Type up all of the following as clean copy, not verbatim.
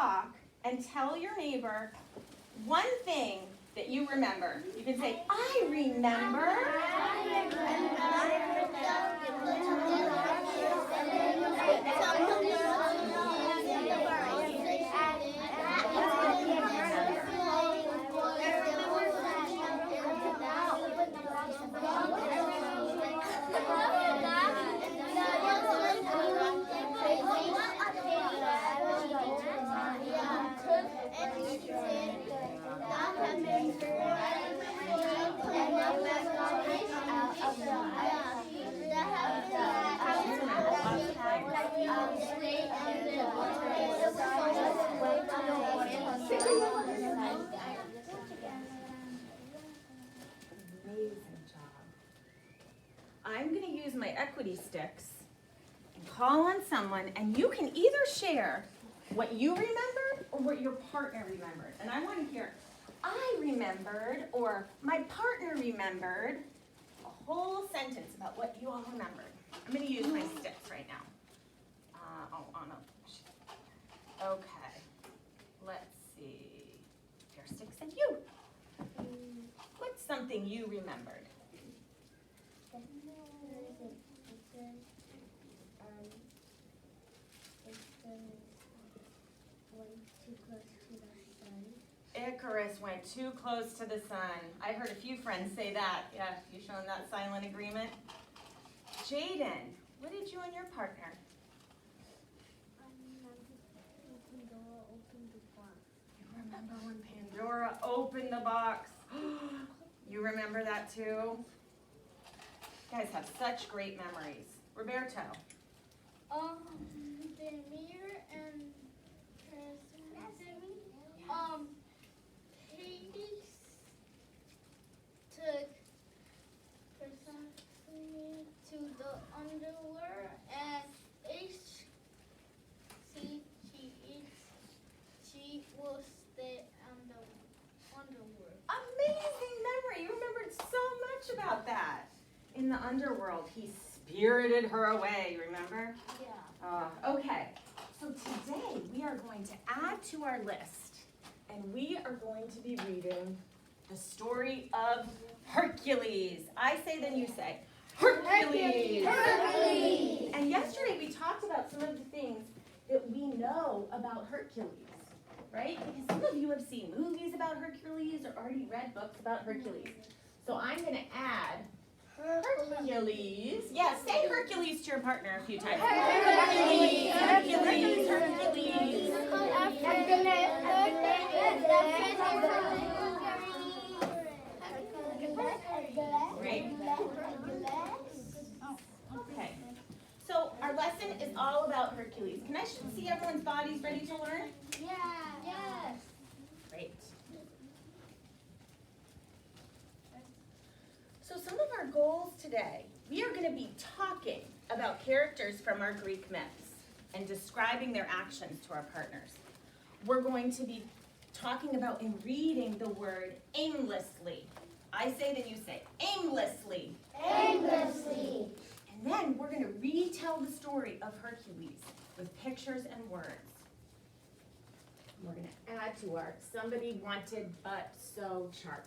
talk and tell your neighbor one thing that you remember. You can say, I remember. Amazing job. I'm going to use my equity sticks and call on someone, and you can either share what you remembered or what your partner remembered. And I want to hear, I remembered, or my partner remembered, a whole sentence about what you all remembered. I'm going to use my sticks right now. Okay, let's see. Your sticks and you. What's something you remembered? Icarus went too close to the sun. I heard a few friends say that. Yeah, you showing that silent agreement? Jaden, what did you and your partner? You remember when Pandora opened the box? You remember that too? You guys have such great memories. Roberto. Demir and Hades took Persephone to the underworld, and she will stay on the underworld. Amazing memory. You remembered so much about that. In the underworld, he spirited her away, remember? Yeah. Okay, so today we are going to add to our list, and we are going to be reading the story of Hercules. I say, then you say, Hercules. Hercules. And yesterday we talked about some of the things that we know about Hercules, right? Because some of you have seen movies about Hercules or already read books about Hercules. So I'm going to add Hercules. Yes, say Hercules to your partner a few times. Hercules, Hercules, Hercules. Great. Okay. So our lesson is all about Hercules. Can I see everyone's bodies ready to learn? Yeah. Yes. Great. So some of our goals today, we are going to be talking about characters from our Greek myths and describing their actions to our partners. We're going to be talking about and reading the word aimlessly. I say, then you say, aimlessly. Aimlessly. And then we're going to retell the story of Hercules with pictures and words. We're going to add to our somebody wanted but so chart.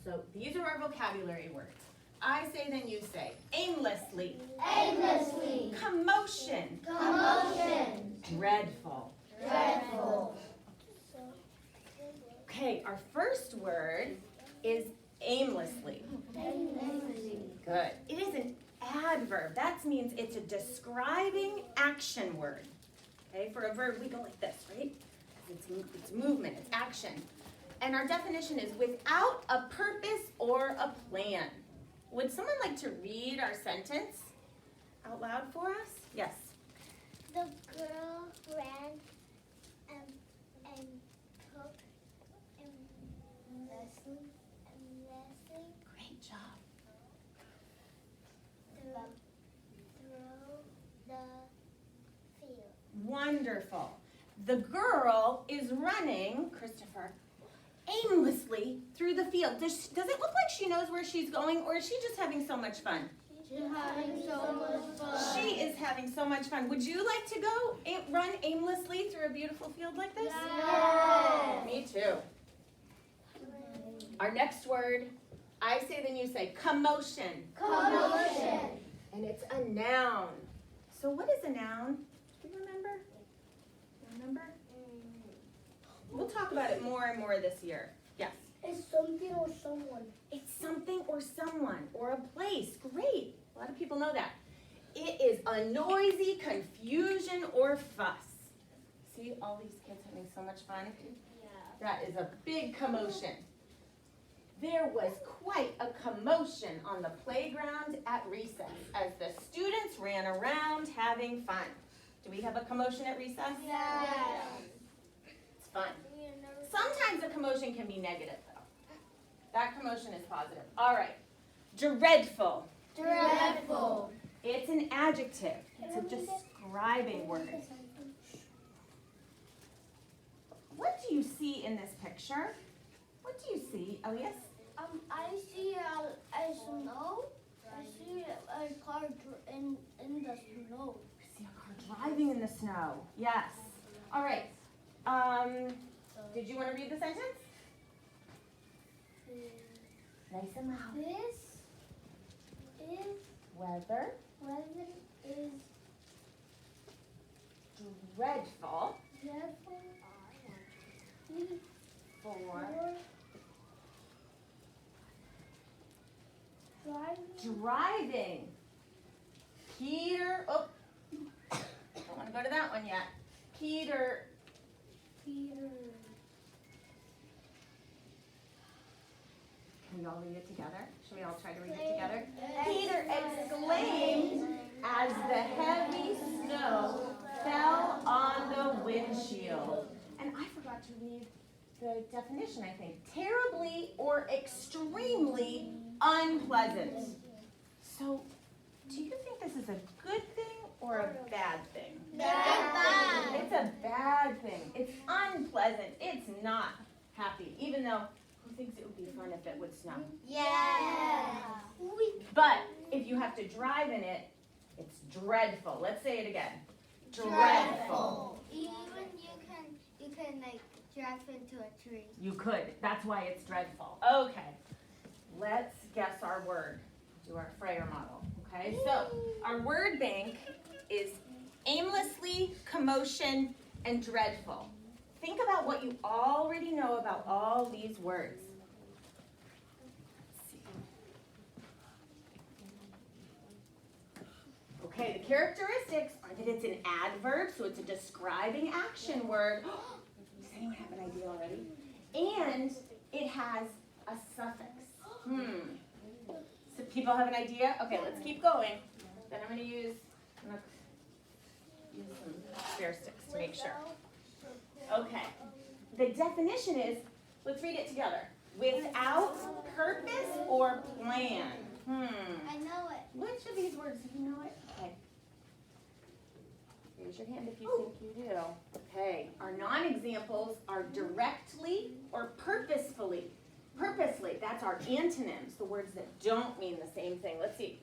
So these are our vocabulary words. I say, then you say. Aimlessly. Aimlessly. Commotion. Commotion. Dreadful. Dreadful. Okay, our first word is aimlessly. Aimlessly. Good. It is an adverb. That means it's a describing action word. Okay, for a verb we go like this, right? It's movement, it's action. And our definition is without a purpose or a plan. Would someone like to read our sentence out loud for us? Yes. The girl ran and took Leslie. Great job. Through the field. Wonderful. The girl is running, Christopher, aimlessly through the field. Does it look like she knows where she's going, or is she just having so much fun? She's having so much fun. She is having so much fun. Would you like to go run aimlessly through a beautiful field like this? Yes. Me too. Our next word, I say then you say, commotion. Commotion. And it's a noun. So what is a noun? Do you remember? Remember? We'll talk about it more and more this year. Yes. It's something or someone. It's something or someone or a place. Great. A lot of people know that. It is a noisy confusion or fuss. See all these kids having so much fun? Yeah. That is a big commotion. There was quite a commotion on the playground at recess as the students ran around having fun. Do we have a commotion at recess? Yes. It's fun. Sometimes a commotion can be negative though. That commotion is positive. All right. Dreadful. Dreadful. It's an adjective. It's a describing word. What do you see in this picture? What do you see, Elias? I see a snow. I see a car in the snow. I see a car driving in the snow. Yes. All right. Did you want to read the sentence? Nice and loud. This is Weather is dreadful dreadful for driving. Peter, oh, don't want to go to that one yet. Peter, Peter. can we all read it together? Should we all try to read it together? Peter exclaimed as the heavy snow fell on the windshield. And I forgot to read the definition, I think. Terribly or extremely unpleasant. So, do you think this is a good thing or a bad thing? Bad. It's a bad thing. It's unpleasant. It's not happy, even though who thinks it would be fun if it would snow? Yeah. But if you have to drive in it, it's dreadful. Let's say it again. Dreadful. Even you can like drive into a tree. You could. That's why it's dreadful. Okay. Let's guess our word. Do our Freyer model. Okay. So our word bank is aimlessly, commotion, and dreadful. Think about what you already know about all these words. Let's see. Okay, the characteristics are that it's an adverb, so it's a describing action word. Does anyone have an idea already? And it has a suffix. So people have an idea? Okay, let's keep going. Then I'm going to use some spare sticks to make sure. Okay. The definition is, let's read it together. Without purpose or plan. I know it. Which of these words do you know it? Okay. Raise your hand if you think you do. Okay. Our non-examples are directly or purposefully. Purposely, that's our antonyms, the words that don't mean the same thing. Let's see.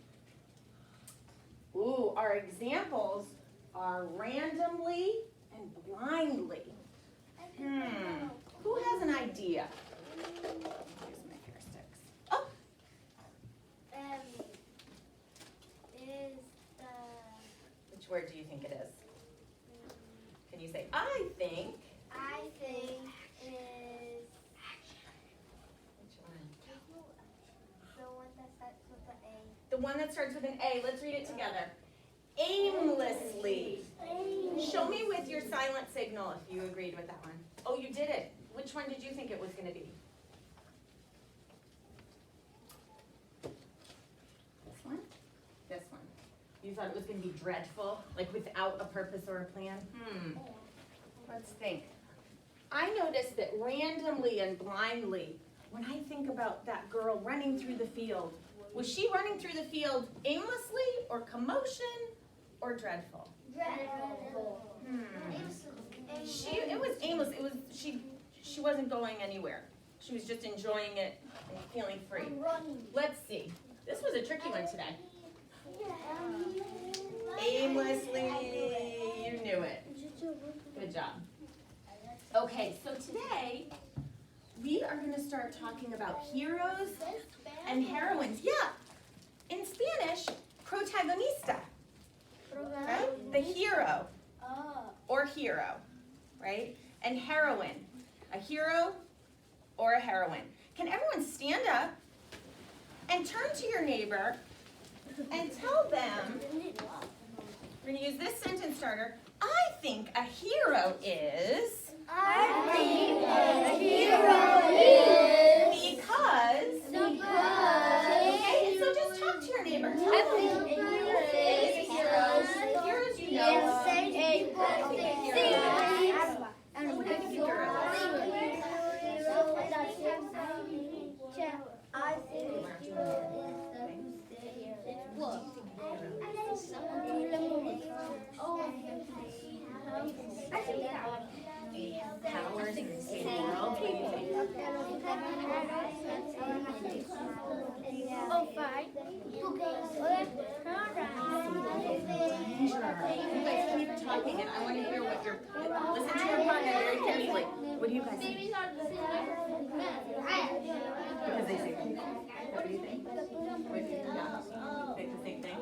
Ooh, our examples are randomly and blindly. Who has an idea? Here's my hair sticks. Oh, Is the which word do you think it is? Can you say, I think? I think is Which one? the one that starts with the A. The one that starts with an A. Let's read it together. Aimlessly. Show me with your silent signal if you agreed with that one. Oh, you did it. Which one did you think it was going to be? This one? This one. You thought it was going to be dreadful, like without a purpose or a plan? Let's think. I noticed that randomly and blindly, when I think about that girl running through the field, was she running through the field aimlessly or commotion or dreadful? Dreadful. It was aimless. It was she wasn't going anywhere. She was just enjoying it and feeling free. Running. Let's see. This was a tricky one today. Aimlessly. You knew it. Good job. Okay, so today we are going to start talking about heroes and heroines. Yeah, in Spanish, protagonista, right? The hero or hero, right? And heroine, a hero or a heroine. Can everyone stand up and turn to your neighbor and tell them, we're going to use this sentence starter, I think a hero is... I think a hero is... Because... Okay, so just talk to your neighbor. Tell them. Heroes, you know. Powers in the same world. What do you think? Oh, fine. You guys keep talking, and I want to hear what you're. Listen to your partner very carefully. What do you guys think? Because they say people. What do you think? What do you think? Yeah. Think the same thing?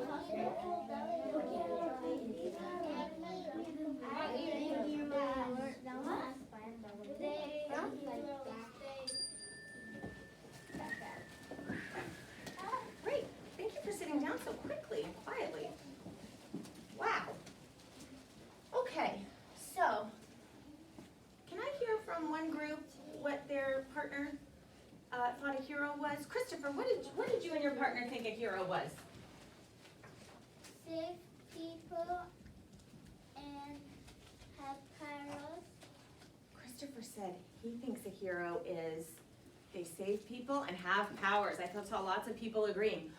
Great. Thank you for sitting down so quickly and quietly. Wow. Okay, so can I hear from one group what their partner thought a hero was? Christopher, what did you and your partner think a hero was? Save people and have powers. Christopher said he thinks a hero is they save people and have powers. I saw lots of people agreeing.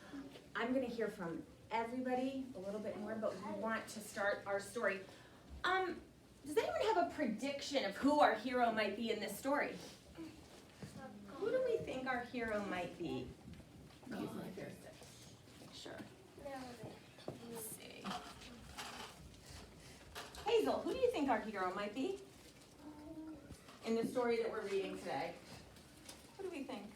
I'm going to hear from everybody a little bit more, but we want to start our story. Does anyone have a prediction of who our hero might be in this story? Who do we think our hero might be? Sure. Let's see. Hazel, who do you think our hero might be in the story that we're reading today? What do we think?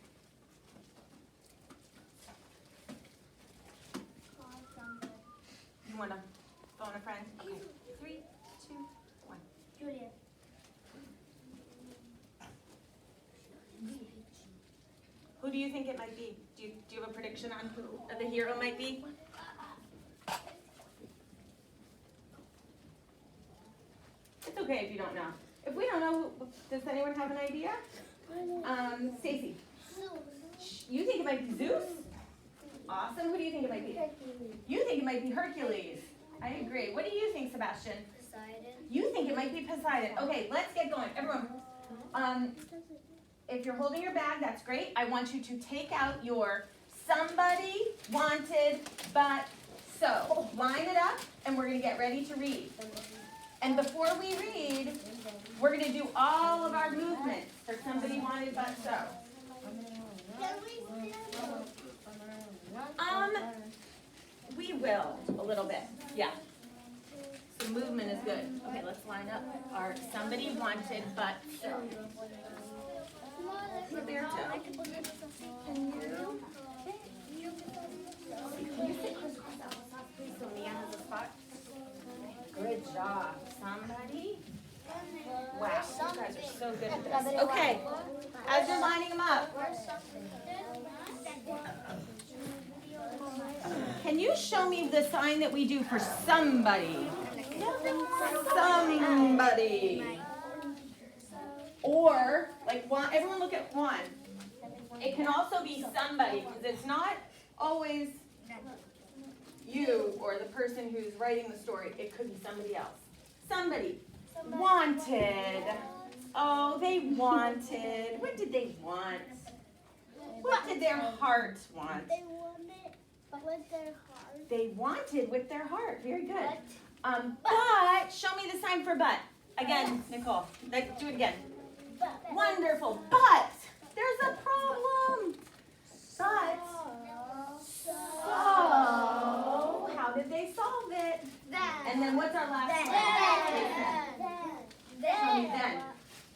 You want to phone a friend? Okay. 3, 2, 1. Julia. Who do you think it might be? Do you have a prediction on who the hero might be? It's okay if you don't know. If we don't know, does anyone have an idea? Stacy. You think it might be Zeus? Awesome. Who do you think it might be? You think it might be Hercules. I agree. What do you think, Sebastian? Poseidon. You think it might be Poseidon. Okay, let's get going. Everyone, if you're holding your bag, that's great. I want you to take out your somebody wanted but so. Line it up, and we're going to get ready to read. And before we read, we're going to do all of our movements for somebody wanted but so. We will a little bit. Yeah. The movement is good. Okay, let's line up our somebody wanted but so. Roberto, can you sit crisscross please so Mia has a spot? Good job. Somebody? Wow, you guys are so good at this. Okay, as you're lining them up, can you show me the sign that we do for somebody? Somebody. Or, like, one, everyone look at one. It can also be somebody, because it's not always you or the person who's writing the story. It could be somebody else. Somebody. Wanted. Oh, they wanted. What did they want? What did their heart want? They wanted with their heart. They wanted with their heart. Very good. But, show me the sign for but. Again, Nicole. Do it again. Wonderful. But, there's a problem. But, so, Then. And then what's our last Then. one? Tell me then.